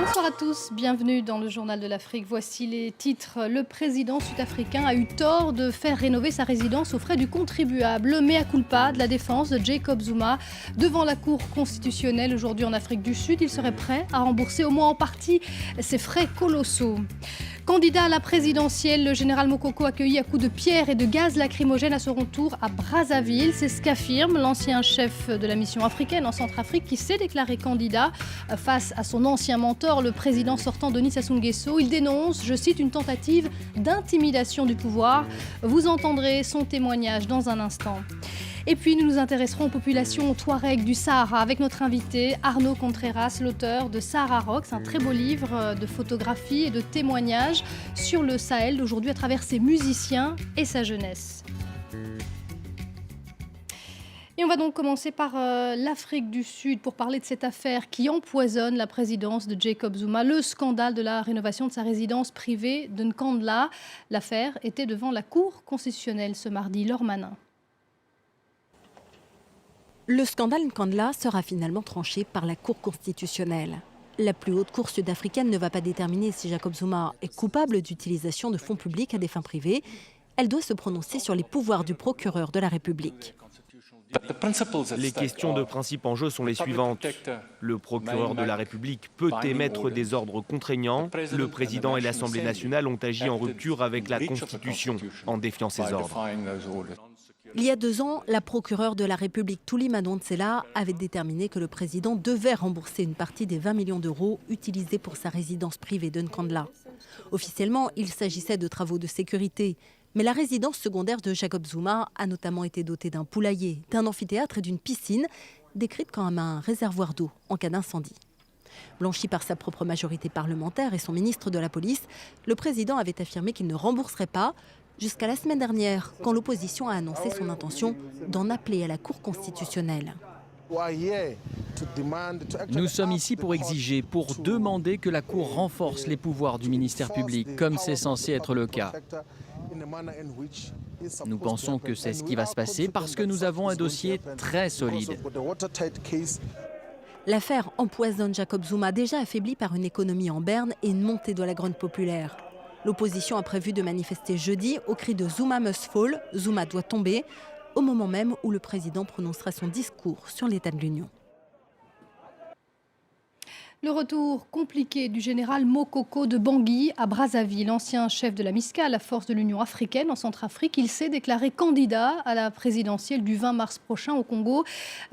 Bonsoir à tous, bienvenue dans le Journal de l'Afrique. Voici les titres. Le président sud-africain a eu tort de faire rénover sa résidence aux frais du contribuable. Le mea culpa de la défense de Jacob Zuma devant la Cour constitutionnelle aujourd'hui en Afrique du Sud. Il serait prêt à rembourser au moins en partie ses frais colossaux. Candidat à la présidentielle, le général Mokoko accueilli à coups de pierre et de gaz lacrymogène à son retour à Brazzaville. C'est ce qu'affirme l'ancien chef de la mission africaine en Centrafrique qui s'est déclaré candidat face à son ancien mentor, le président sortant Denis Sassou Nguesso. Il dénonce, je cite, une tentative d'intimidation du pouvoir. Vous entendrez son témoignage dans un instant. Et puis nous nous intéresserons aux populations touareg du Sahara avec notre invité Arnaud Contreras, l'auteur de Sahara Rocks, un très beau livre de photographies et de témoignages sur le Sahel d'aujourd'hui à travers ses musiciens et sa jeunesse. Et on va donc commencer par l'Afrique du Sud pour parler de cette affaire qui empoisonne la présidence de Jacob Zuma, le scandale de la rénovation de sa résidence privée de Nkandla. L'affaire était devant la Cour constitutionnelle ce mardi. Laure Manin. Le scandale Nkandla sera finalement tranché par la Cour constitutionnelle. La plus haute cour sud-africaine ne va pas déterminer si Jacob Zuma est coupable d'utilisation de fonds publics à des fins privées. Elle doit se prononcer sur les pouvoirs du procureur de la République. Les questions de principe en jeu sont les suivantes. Le procureur de la République peut émettre des ordres contraignants. Le président et l'Assemblée nationale ont agi en rupture avec la Constitution en défiant ces ordres. Il y a 2 ans, la procureure de la République Thuli Madonsela avait déterminé que le président devait rembourser une partie des 20 millions d'euros utilisés pour sa résidence privée de Nkandla. Officiellement, il s'agissait de travaux de sécurité. Mais la résidence secondaire de Jacob Zuma a notamment été dotée d'un poulailler, d'un amphithéâtre et d'une piscine, décrite comme un réservoir d'eau en cas d'incendie. Blanchi par sa propre majorité parlementaire et son ministre de la Police, le président avait affirmé qu'il ne rembourserait pas, jusqu'à la semaine dernière, quand l'opposition a annoncé son intention d'en appeler à la Cour constitutionnelle. Nous sommes ici pour exiger, pour demander que la Cour renforce les pouvoirs du ministère public, comme c'est censé être le cas. Nous pensons que c'est ce qui va se passer parce que nous avons un dossier très solide. L'affaire empoisonne Jacob Zuma, déjà affaibli par une économie en berne et une montée de la grogne populaire. L'opposition a prévu de manifester jeudi au cri de Zuma must fall, Zuma doit tomber, au moment même où le président prononcera son discours sur l'état de l'Union. Le retour compliqué du général Mokoko de Bangui à Brazzaville, ancien chef de la MISCA, la force de l'Union africaine en Centrafrique. Il s'est déclaré candidat à la présidentielle du 20 mars prochain au Congo,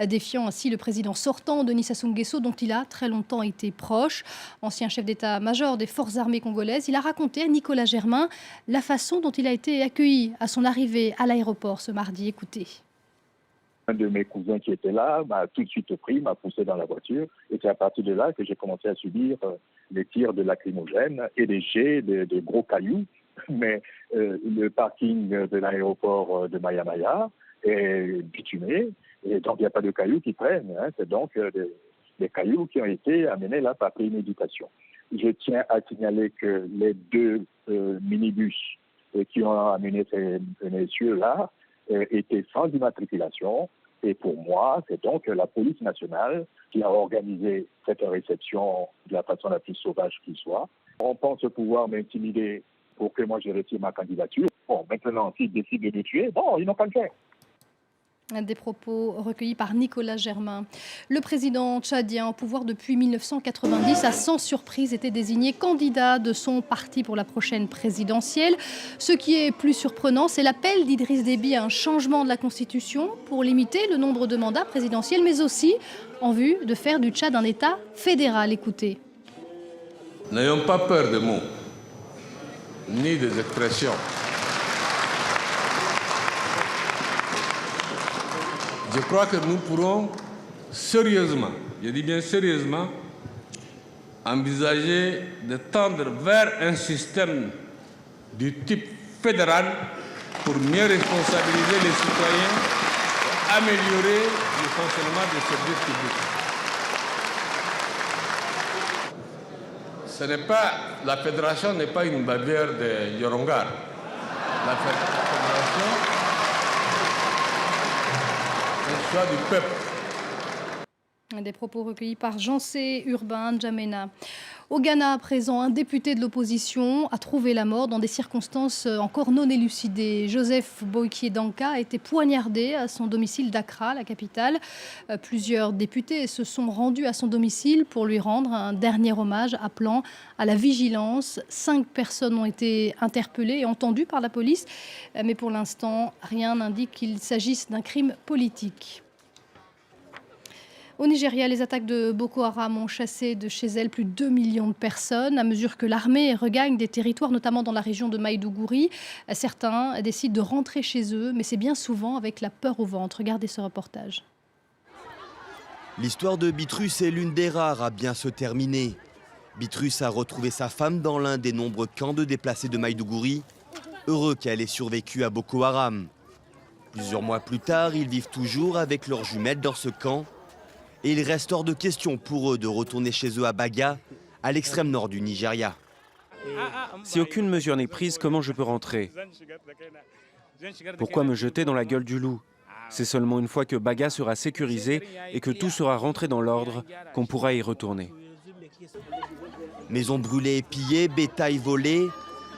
défiant ainsi le président sortant, Denis Sassou Nguesso, dont il a très longtemps été proche. Ancien chef d'état-major des forces armées congolaises, il a raconté à Nicolas Germain la façon dont il a été accueilli à son arrivée à l'aéroport ce mardi. Écoutez. Un de mes cousins qui était là m'a tout de suite pris, m'a poussé dans la voiture. Et c'est à partir de là que j'ai commencé à subir les tirs de lacrymogènes et des jets de gros cailloux. Mais le parking de l'aéroport de Maya est bitumé. Et donc, il n'y a pas de cailloux qui prennent. C'est donc des cailloux qui ont été amenés là par préméditation. Je tiens à signaler que les 2 minibus qui ont amené ces messieurs-là étaient sans immatriculation. Et pour moi, c'est donc la police nationale qui a organisé cette réception de la façon la plus sauvage qui soit. On pense pouvoir m'intimider pour que moi je retire ma candidature. Bon, maintenant, s'ils décident de me tuer, bon, ils n'ont pas le faire. Des propos recueillis par Nicolas Germain. Le président tchadien au pouvoir depuis 1990 a sans surprise été désigné candidat de son parti pour la prochaine présidentielle. Ce qui est plus surprenant, c'est l'appel d'Idriss Déby à un changement de la Constitution pour limiter le nombre de mandats présidentiels, mais aussi en vue de faire du Tchad un État fédéral. Écoutez. N'ayons pas peur des mots, ni des expressions. Je crois que nous pourrons sérieusement, je dis bien sérieusement, envisager de tendre vers un système du type fédéral pour mieux responsabiliser les citoyens et améliorer le fonctionnement des services publics. La fédération n'est pas une bavière de Yorongar. La fédération choix du peuple. Des propos recueillis par Jancé Urbain N'Djamena. Au Ghana, à présent, un député de l'opposition a trouvé la mort dans des circonstances encore non élucidées. Joseph Boakie Danka a été poignardé à son domicile d'Accra, la capitale. Plusieurs députés se sont rendus à son domicile pour lui rendre un dernier hommage, appelant à la vigilance. 5 personnes ont été interpellées et entendues par la police, mais pour l'instant, rien n'indique qu'il s'agisse d'un crime politique. Au Nigeria, les attaques de Boko Haram ont chassé de chez elles plus de 2 millions de personnes. À mesure que l'armée regagne des territoires, notamment dans la région de Maïdougouri, certains décident de rentrer chez eux, mais c'est bien souvent avec la peur au ventre. Regardez ce reportage. L'histoire de Bitrus est l'une des rares à bien se terminer. Bitrus a retrouvé sa femme dans l'un des nombreux camps de déplacés de Maïdougouri, heureux qu'elle ait survécu à Boko Haram. Plusieurs mois plus tard, ils vivent toujours avec leurs jumelles dans ce camp. Et il reste hors de question pour eux de retourner chez eux à Baga, à l'extrême nord du Nigeria. Si aucune mesure n'est prise, comment je peux rentrer? Pourquoi me jeter dans la gueule du loup? C'est seulement une fois que Baga sera sécurisé et que tout sera rentré dans l'ordre qu'on pourra y retourner. Maisons brûlées et pillées, bétail volé,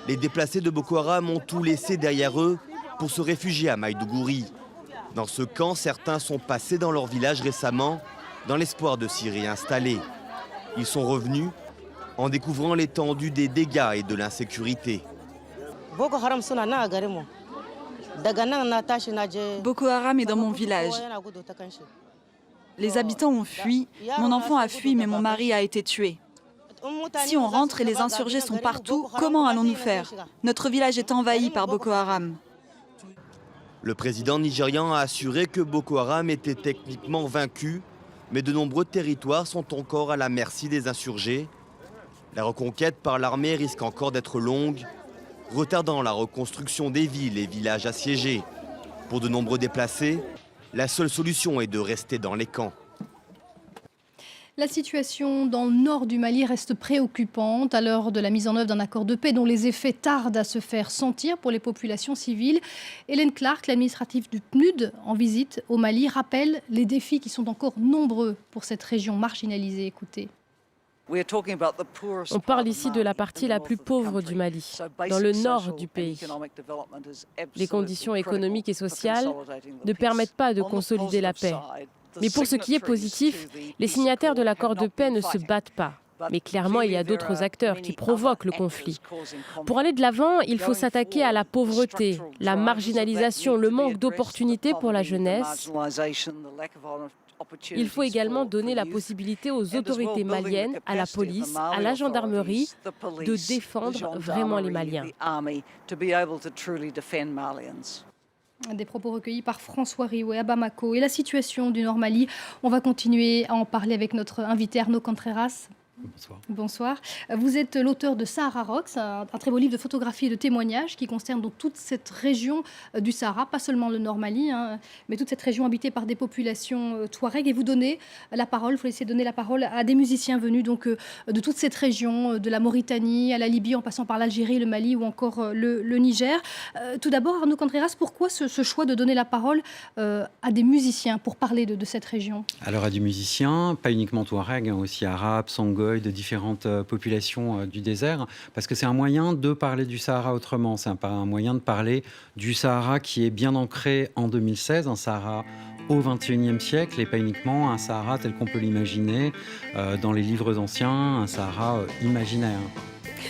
les déplacés de Boko Haram ont tout laissé derrière eux pour se réfugier à Maïdougouri. Dans ce camp, certains sont passés dans leur village récemment, dans l'espoir de s'y réinstaller. Ils sont revenus en découvrant l'étendue des dégâts et de l'insécurité. Boko Haram est dans mon village. Les habitants ont fui, mon enfant a fui, mais mon mari a été tué. Si on rentre et les insurgés sont partout, comment allons-nous faire? Notre village est envahi par Boko Haram. Le président nigérian a assuré que Boko Haram était techniquement vaincu, mais de nombreux territoires sont encore à la merci des insurgés. La reconquête par l'armée risque encore d'être longue, retardant la reconstruction des villes et villages assiégés. Pour de nombreux déplacés, la seule solution est de rester dans les camps. La situation dans le nord du Mali reste préoccupante à l'heure de la mise en œuvre d'un accord de paix dont les effets tardent à se faire sentir pour les populations civiles. Hélène Clark, l'administrative du PNUD en visite au Mali, rappelle les défis qui sont encore nombreux pour cette région marginalisée. Écoutez. On parle ici de la partie la plus pauvre du Mali, dans le nord du pays. Les conditions économiques et sociales ne permettent pas de consolider la paix. Mais pour ce qui est positif, les signataires de l'accord de paix ne se battent pas. Mais clairement, il y a d'autres acteurs qui provoquent le conflit. Pour aller de l'avant, il faut s'attaquer à la pauvreté, la marginalisation, le manque d'opportunités pour la jeunesse. Il faut également donner la possibilité aux autorités maliennes, à la police, à la gendarmerie, de défendre vraiment les Maliens. Des propos recueillis par François Rioué à Bamako. Et la situation du Nord Mali, on va continuer à en parler avec notre invité Arnaud Contreras. Bonsoir. Bonsoir. Vous êtes l'auteur de Sahara Rocks, un très beau livre de photographies et de témoignages qui concerne donc toute cette région du Sahara, pas seulement le Nord Mali, mais toute cette région habitée par des populations touareg. Et vous donnez la parole, vous laissez donner la parole à des musiciens venus donc, de toute cette région, de la Mauritanie à la Libye, en passant par l'Algérie, le Mali ou encore le Niger. Tout d'abord, Arnaud Contreras, pourquoi ce choix de donner la parole à des musiciens pour parler de cette région? Alors à des musiciens, pas uniquement touareg, aussi arabes, sangoïs, de différentes populations du désert, parce que c'est un moyen de parler du Sahara autrement. C'est un moyen de parler du Sahara qui est bien ancré en 2016, un Sahara au XXIe siècle et pas uniquement un Sahara tel qu'on peut l'imaginer dans les livres anciens, un Sahara imaginaire.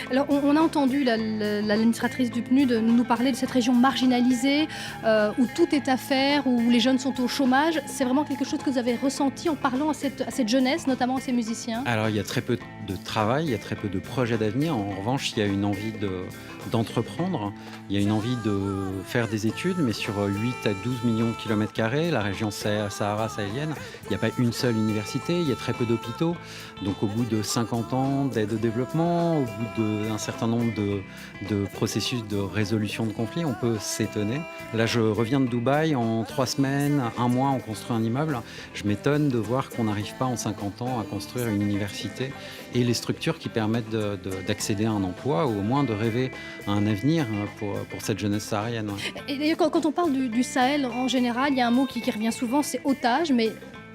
Alors, on a entendu l'administratrice du PNUD nous parler de cette région marginalisée, où tout est à faire, où les jeunes sont au chômage. C'est vraiment quelque chose que vous avez ressenti en parlant à cette jeunesse, notamment à ces musiciens? Alors, il y a très peu de travail, il y a très peu de projets d'avenir. En revanche, il y a une envie d'entreprendre. Il y a une envie de faire des études, mais sur 8 à 12 millions de kilomètres carrés, la région Sahara sahélienne, il n'y a pas une seule université, il y a très peu d'hôpitaux. Donc au bout de 50 ans d'aide au développement, au bout d'un certain nombre de processus de résolution de conflits, on peut s'étonner. Là, je reviens de Dubaï, en 3 semaines, 1 mois, on construit un immeuble. Je m'étonne de voir qu'on n'arrive pas en 50 ans à construire une université et les structures qui permettent d'accéder à un emploi ou au moins de rêver à un avenir pour cette jeunesse saharienne. Et d'ailleurs, quand on parle du Sahel en général, il y a un mot qui revient souvent, c'est otage, mais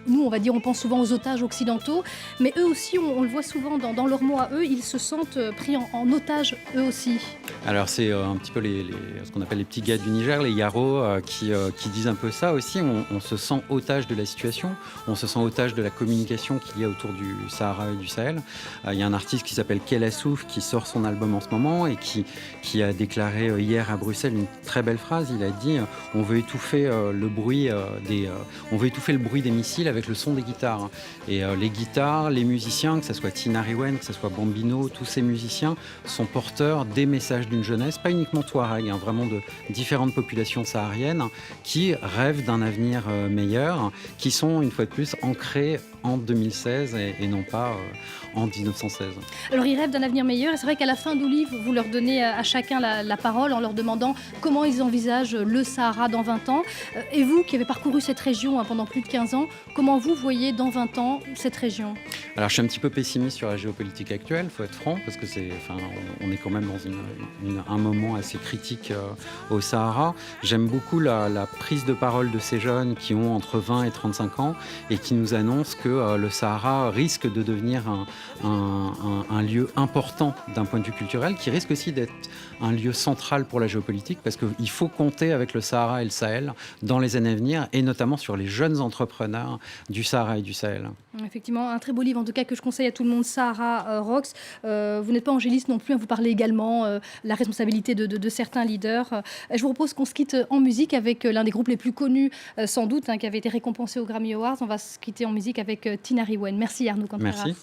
nous, on va dire, on pense souvent aux otages occidentaux, mais eux aussi, on le voit souvent dans leurs mots à eux, ils se sentent pris en otage eux aussi. Alors c'est un petit peu ce qu'on appelle les petits gars du Niger, les Yaro, qui disent un peu ça aussi. On se sent otage de la situation, on se sent otage de la communication qu'il y a autour du Sahara et du Sahel. Il y a un artiste qui s'appelle Kelassouf qui sort son album en ce moment et qui a déclaré hier à Bruxelles une très belle phrase. Il a dit on veut étouffer le bruit des missiles avec le son des guitares. Et les guitares, les musiciens, que ce soit Tinariwen, que ce soit Bambino, tous ces musiciens sont porteurs des messages d'une jeunesse, pas uniquement Touareg, vraiment de différentes populations sahariennes qui rêvent d'un avenir meilleur, qui sont une fois de plus ancrés en 2016 et non pas en 1916. Alors ils rêvent d'un avenir meilleur et c'est vrai qu'à la fin d'Olive, vous leur donnez à chacun la parole en leur demandant comment ils envisagent le Sahara dans 20 ans. Et vous qui avez parcouru cette région pendant plus de 15 ans, comment vous voyez dans 20 ans cette région ? Alors je suis un petit peu pessimiste sur la géopolitique actuelle, il faut être franc, parce que on est quand même dans un moment assez critique au Sahara. J'aime beaucoup la prise de parole de ces jeunes qui ont entre 20 et 35 ans et qui nous annoncent que le Sahara risque de devenir un lieu important d'un point de vue culturel, qui risque aussi d'être un lieu central pour la géopolitique, parce qu'il faut compter avec le Sahara et le Sahel dans les années à venir, et notamment sur les jeunes entrepreneurs du Sahara et du Sahel. Effectivement, un très beau livre, en tout cas, que je conseille à tout le monde, Sahara Rocks. Vous n'êtes pas angéliste non plus, vous parlez également la responsabilité de certains leaders. Je vous propose qu'on se quitte en musique avec l'un des groupes les plus connus, sans doute, qui avait été récompensé aux Grammy Awards. On va se quitter en musique avec Tinariwen. Merci Arnaud Cantera. Merci.